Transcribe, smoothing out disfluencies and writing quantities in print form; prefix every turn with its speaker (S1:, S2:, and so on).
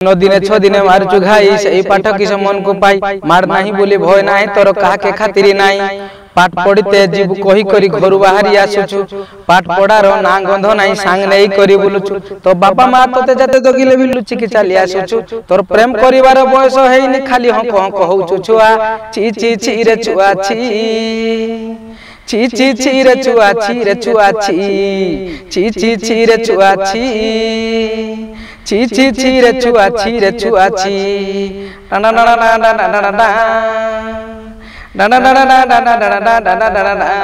S1: 9 दिने 6 दिने मारचु घाई से पाठ किस मन को पाई मार नाही बोली भय नाही तोर कहा के खातिर नाही पाठ पढ़ते जीव कही करी घर बाहरी आसुछु पाठ पढ़ार ना गंध नाही सांग नहीं करी बोलुछु तो बापा माँ तोते जाते जगिले भी लुचि के चली आसुछु तोर प्रेम करिवार बयस हेइनी खाली हंक हंक होउछु छुआ ची ची ची रे छुआ ची ची ची ची रे छुआ ची रे छुआ ची ची ची ची रे छुआ ची ची ची ची रे छुआ ची रे छुआ ची ना ना ना ना ना ना ना ना da da da da da da da da da da da da da da